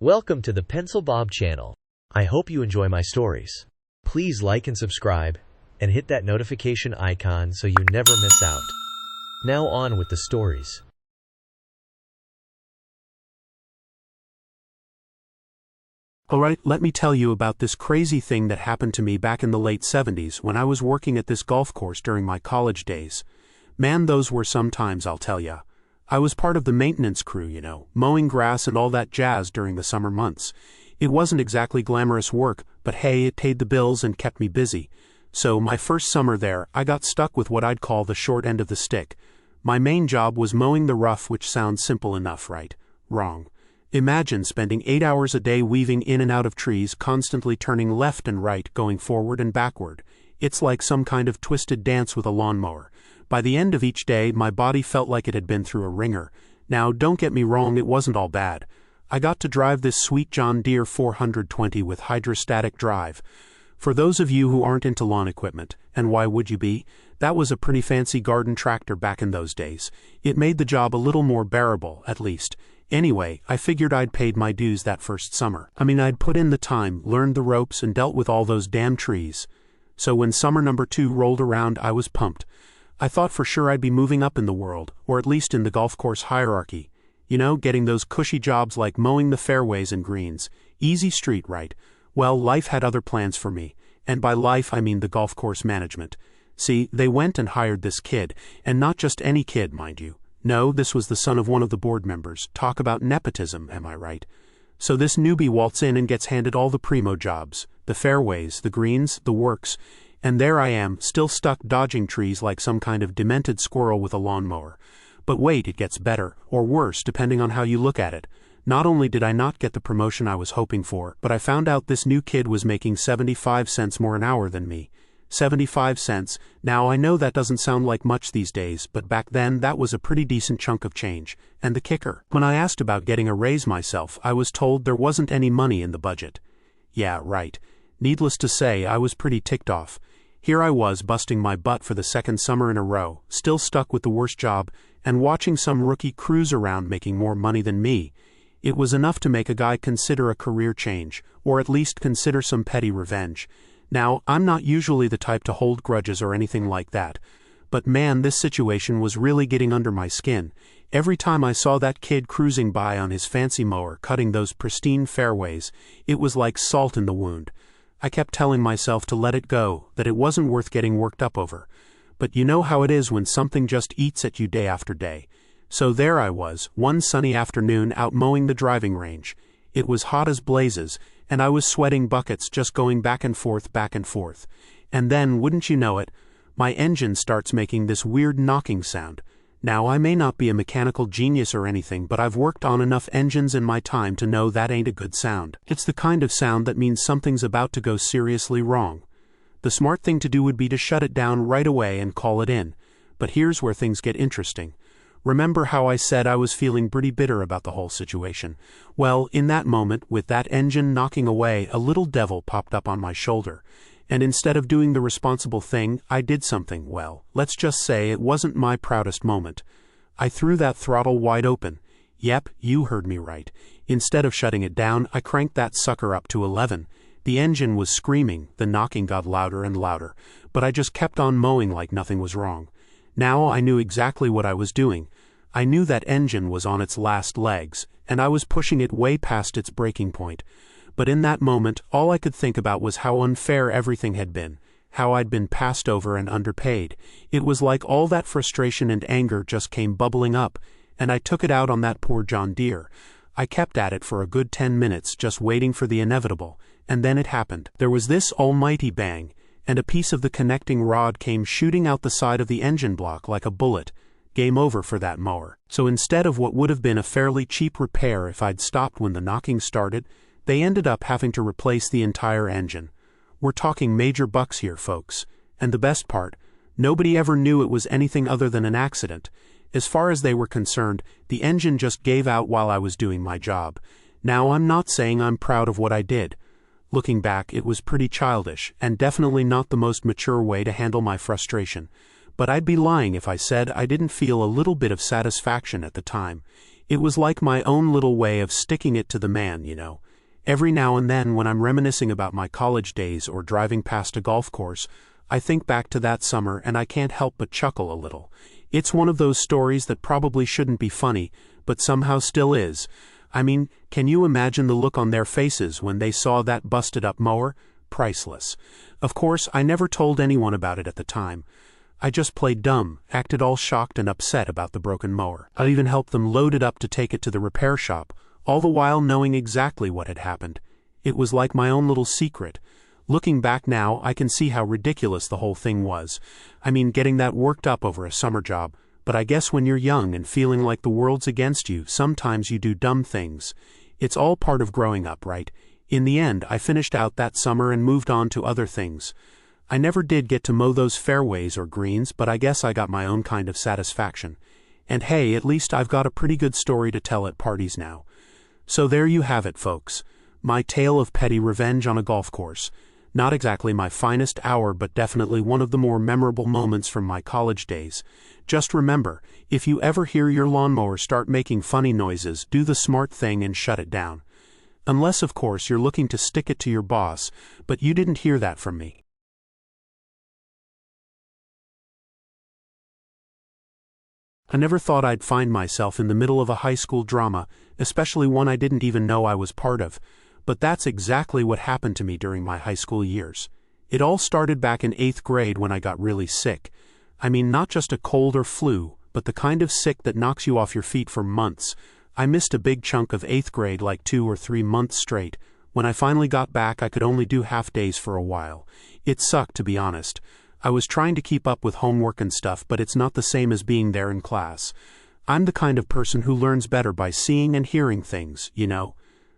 Welcome to the Pencil Bob channel. I hope you enjoy my stories. Please like and subscribe, and hit that notification icon so you never miss out. Now on with the stories. Alright, let me tell you about this crazy thing that happened to me back in the late 70s when I was working at this golf course during my college days. Man, those were some times, I'll tell ya. I was part of the maintenance crew, mowing grass and all that jazz during the summer months. It wasn't exactly glamorous work, but hey, it paid the bills and kept me busy. So my first summer there, I got stuck with what I'd call the short end of the stick. My main job was mowing the rough, which sounds simple enough, right? Wrong. Imagine spending 8 hours a day weaving in and out of trees, constantly turning left and right, going forward and backward. It's like some kind of twisted dance with a lawnmower. By the end of each day, my body felt like it had been through a wringer. Now, don't get me wrong, it wasn't all bad. I got to drive this sweet John Deere 420 with hydrostatic drive. For those of you who aren't into lawn equipment, and why would you be, that was a pretty fancy garden tractor back in those days. It made the job a little more bearable, at least. Anyway, I figured I'd paid my dues that first summer. I'd put in the time, learned the ropes, and dealt with all those damn trees. So when summer number 2 rolled around, I was pumped. I thought for sure I'd be moving up in the world, or at least in the golf course hierarchy. Getting those cushy jobs like mowing the fairways and greens. Easy street, right? Well, life had other plans for me, and by life I mean the golf course management. See, they went and hired this kid, and not just any kid, mind you. No, this was the son of one of the board members. Talk about nepotism, am I right? So this newbie waltzes in and gets handed all the primo jobs, the fairways, the greens, the works, and there I am, still stuck dodging trees like some kind of demented squirrel with a lawnmower. But wait, it gets better, or worse, depending on how you look at it. Not only did I not get the promotion I was hoping for, but I found out this new kid was making 75 cents more an hour than me. 75 cents. Now I know that doesn't sound like much these days, but back then that was a pretty decent chunk of change. And the kicker, when I asked about getting a raise myself, I was told there wasn't any money in the budget. Yeah, right. Needless to say, I was pretty ticked off. Here I was busting my butt for the second summer in a row, still stuck with the worst job, and watching some rookie cruise around making more money than me. It was enough to make a guy consider a career change, or at least consider some petty revenge. Now, I'm not usually the type to hold grudges or anything like that, but man, this situation was really getting under my skin. Every time I saw that kid cruising by on his fancy mower cutting those pristine fairways, it was like salt in the wound. I kept telling myself to let it go, that it wasn't worth getting worked up over. But you know how it is when something just eats at you day after day. So there I was, one sunny afternoon out mowing the driving range. It was hot as blazes, and I was sweating buckets just going back and forth. And then, wouldn't you know it, my engine starts making this weird knocking sound. Now, I may not be a mechanical genius or anything, but I've worked on enough engines in my time to know that ain't a good sound. It's the kind of sound that means something's about to go seriously wrong. The smart thing to do would be to shut it down right away and call it in. But here's where things get interesting. Remember how I said I was feeling pretty bitter about the whole situation? Well, in that moment, with that engine knocking away, a little devil popped up on my shoulder. And instead of doing the responsible thing, I did something, well, let's just say it wasn't my proudest moment. I threw that throttle wide open. Yep, you heard me right. Instead of shutting it down, I cranked that sucker up to 11. The engine was screaming, the knocking got louder and louder, but I just kept on mowing like nothing was wrong. Now I knew exactly what I was doing. I knew that engine was on its last legs, and I was pushing it way past its breaking point. But in that moment, all I could think about was how unfair everything had been, how I'd been passed over and underpaid. It was like all that frustration and anger just came bubbling up, and I took it out on that poor John Deere. I kept at it for a good 10 minutes, just waiting for the inevitable, and then it happened. There was this almighty bang, and a piece of the connecting rod came shooting out the side of the engine block like a bullet. Game over for that mower. So instead of what would have been a fairly cheap repair if I'd stopped when the knocking started, they ended up having to replace the entire engine. We're talking major bucks here, folks. And the best part, nobody ever knew it was anything other than an accident. As far as they were concerned, the engine just gave out while I was doing my job. Now, I'm not saying I'm proud of what I did. Looking back, it was pretty childish, and definitely not the most mature way to handle my frustration. But I'd be lying if I said I didn't feel a little bit of satisfaction at the time. It was like my own little way of sticking it to the man. Every now and then when I'm reminiscing about my college days or driving past a golf course, I think back to that summer and I can't help but chuckle a little. It's one of those stories that probably shouldn't be funny, but somehow still is. I mean, can you imagine the look on their faces when they saw that busted-up mower? Priceless. Of course, I never told anyone about it at the time. I just played dumb, acted all shocked and upset about the broken mower. I even helped them load it up to take it to the repair shop, all the while knowing exactly what had happened. It was like my own little secret. Looking back now, I can see how ridiculous the whole thing was. I mean, getting that worked up over a summer job. But I guess when you're young and feeling like the world's against you, sometimes you do dumb things. It's all part of growing up, right? In the end, I finished out that summer and moved on to other things. I never did get to mow those fairways or greens, but I guess I got my own kind of satisfaction. And hey, at least I've got a pretty good story to tell at parties now. So there you have it, folks. My tale of petty revenge on a golf course. Not exactly my finest hour, but definitely one of the more memorable moments from my college days. Just remember, if you ever hear your lawnmower start making funny noises, do the smart thing and shut it down. Unless, of course, you're looking to stick it to your boss, but you didn't hear that from me. I never thought I'd find myself in the middle of a high school drama, especially one I didn't even know I was part of. But that's exactly what happened to me during my high school years. It all started back in 8th grade when I got really sick. I mean, not just a cold or flu, but the kind of sick that knocks you off your feet for months. I missed a big chunk of 8th grade, like 2 or 3 months straight. When I finally got back, I could only do half days for a while. It sucked, to be honest. I was trying to keep up with homework and stuff, but it's not the same as being there in class. I'm the kind of person who learns better by seeing and hearing things.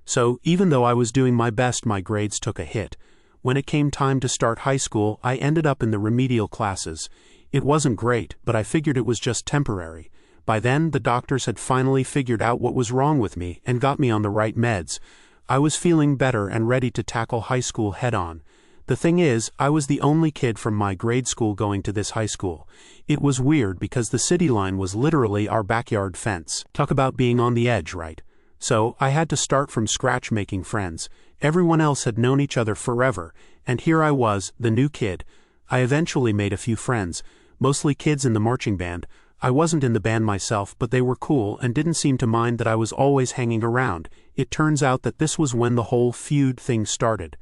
So, even though I was doing my best, my grades took a hit. When it came time to start high school, I ended up in the remedial classes. It wasn't great, but I figured it was just temporary. By then, the doctors had finally figured out what was wrong with me and got me on the right meds. I was feeling better and ready to tackle high school head-on. The thing is, I was the only kid from my grade school going to this high school. It was weird because the city line was literally our backyard fence. Talk about being on the edge, right? So, I had to start from scratch making friends. Everyone else had known each other forever, and here I was, the new kid. I eventually made a few friends, mostly kids in the marching band. I wasn't in the band myself, but they were cool and didn't seem to mind that I was always hanging around. It turns out that this was when the whole feud thing started.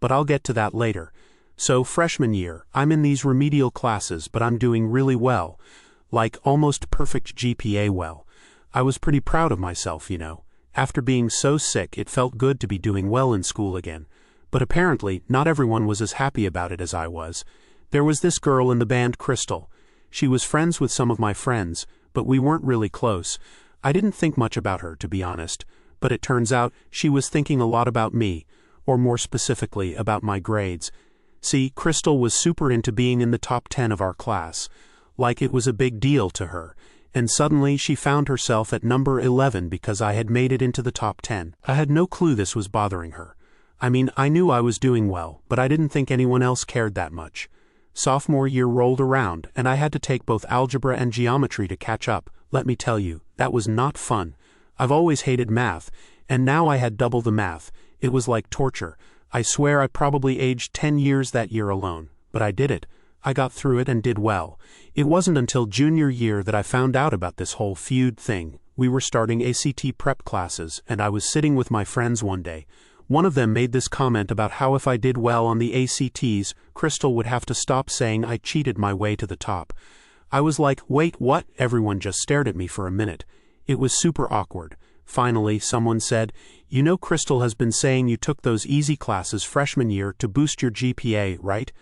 But I'll get to that later. So, freshman year, I'm in these remedial classes, but I'm doing really well. Like, almost perfect GPA well. I was pretty proud of myself. After being so sick, it felt good to be doing well in school again. But apparently, not everyone was as happy about it as I was. There was this girl in the band, Crystal. She was friends with some of my friends, but we weren't really close. I didn't think much about her, to be honest. But it turns out, she was thinking a lot about me, or more specifically, about my grades. See, Crystal was super into being in the top 10 of our class. Like it was a big deal to her. And suddenly she found herself at number 11 because I had made it into the top 10. I had no clue this was bothering her. I mean, I knew I was doing well, but I didn't think anyone else cared that much. Sophomore year rolled around, and I had to take both algebra and geometry to catch up. Let me tell you, that was not fun. I've always hated math, and now I had double the math. It was like torture. I swear I probably aged 10 years that year alone, but I did it. I got through it and did well. It wasn't until junior year that I found out about this whole feud thing. We were starting ACT prep classes, and I was sitting with my friends one day. One of them made this comment about how if I did well on the ACTs, Crystal would have to stop saying I cheated my way to the top. I was like, wait, what? Everyone just stared at me for a minute. It was super awkward. Finally, someone said, Crystal has been saying you took those easy classes freshman year to boost your GPA, right?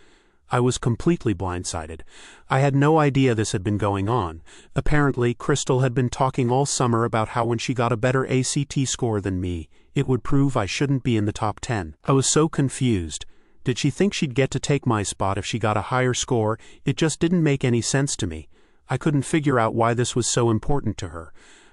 I was completely blindsided. I had no idea this had been going on. Apparently, Crystal had been talking all summer about how when she got a better ACT score than me, it would prove I shouldn't be in the top 10. I was so confused. Did she think she'd get to take my spot if she got a higher score? It just didn't make any sense to me. I couldn't figure out why this was so important to her.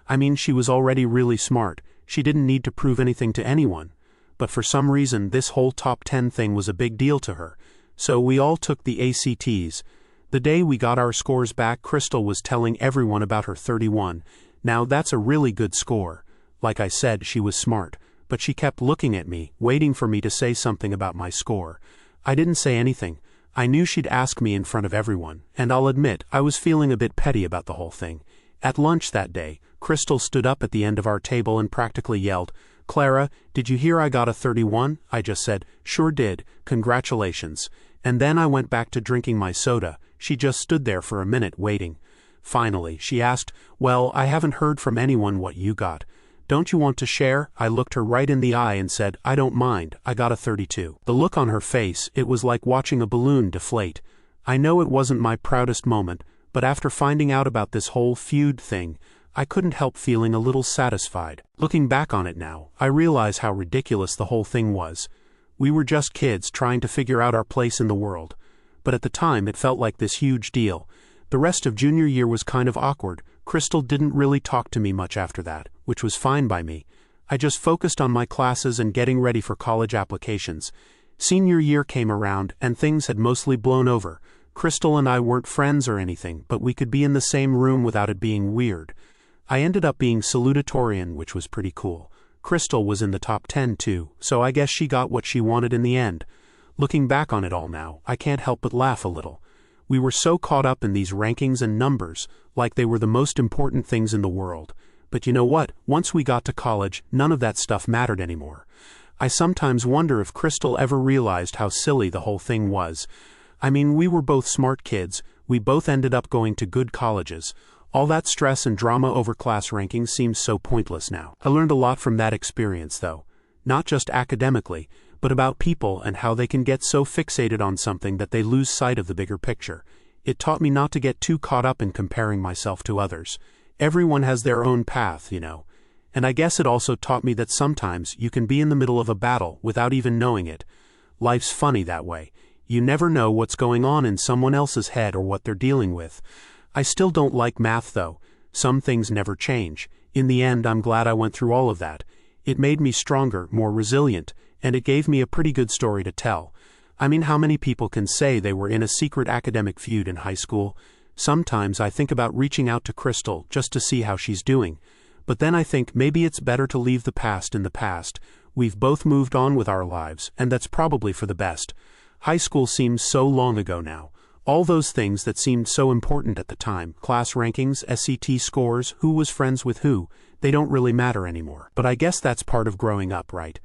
I mean, she was already really smart. She didn't need to prove anything to anyone. But for some reason, this whole top 10 thing was a big deal to her. So we all took the ACTs. The day we got our scores back, Crystal was telling everyone about her 31. Now that's a really good score. Like I said, she was smart, but she kept looking at me, waiting for me to say something about my score. I didn't say anything. I knew she'd ask me in front of everyone, and I'll admit I was feeling a bit petty about the whole thing. At lunch that day, Crystal stood up at the end of our table and practically yelled, "Clara, did you hear I got a 31? I just said, "Sure did, congratulations." And then I went back to drinking my soda. She just stood there for a minute waiting. Finally, she asked, "Well, I haven't heard from anyone what you got. Don't you want to share?" I looked her right in the eye and said, "I don't mind, I got a 32. The look on her face, it was like watching a balloon deflate. I know it wasn't my proudest moment, but after finding out about this whole feud thing, I couldn't help feeling a little satisfied. Looking back on it now, I realize how ridiculous the whole thing was. We were just kids trying to figure out our place in the world. But at the time it felt like this huge deal. The rest of junior year was kind of awkward. Crystal didn't really talk to me much after that, which was fine by me. I just focused on my classes and getting ready for college applications. Senior year came around, and things had mostly blown over. Crystal and I weren't friends or anything, but we could be in the same room without it being weird. I ended up being salutatorian, which was pretty cool. Crystal was in the top 10 too, so I guess she got what she wanted in the end. Looking back on it all now, I can't help but laugh a little. We were so caught up in these rankings and numbers, like they were the most important things in the world. But you know what? Once we got to college, none of that stuff mattered anymore. I sometimes wonder if Crystal ever realized how silly the whole thing was. I mean, we were both smart kids, we both ended up going to good colleges. All that stress and drama over class rankings seems so pointless now. I learned a lot from that experience, though. Not just academically, but about people and how they can get so fixated on something that they lose sight of the bigger picture. It taught me not to get too caught up in comparing myself to others. Everyone has their own path, you know. And I guess it also taught me that sometimes you can be in the middle of a battle without even knowing it. Life's funny that way. You never know what's going on in someone else's head or what they're dealing with. I still don't like math, though. Some things never change. In the end, I'm glad I went through all of that. It made me stronger, more resilient, and it gave me a pretty good story to tell. I mean, how many people can say they were in a secret academic feud in high school? Sometimes I think about reaching out to Crystal just to see how she's doing. But then I think maybe it's better to leave the past in the past. We've both moved on with our lives, and that's probably for the best. High school seems so long ago now. All those things that seemed so important at the time, class rankings, SAT scores, who was friends with who, they don't really matter anymore. But I guess that's part of growing up, right?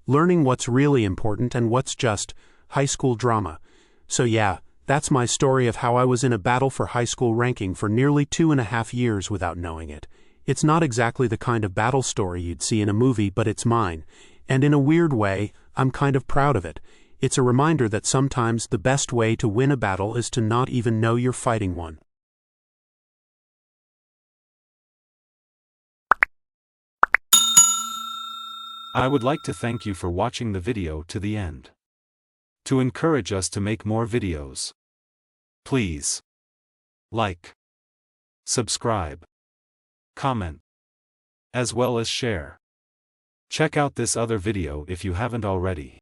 Learning what's really important and what's just high school drama. So yeah, that's my story of how I was in a battle for high school ranking for nearly 2.5 years without knowing it. It's not exactly the kind of battle story you'd see in a movie, but it's mine. And in a weird way, I'm kind of proud of it. It's a reminder that sometimes the best way to win a battle is to not even know you're fighting one. I would like to thank you for watching the video to the end. To encourage us to make more videos, please like, subscribe, comment, as well as share. Check out this other video if you haven't already.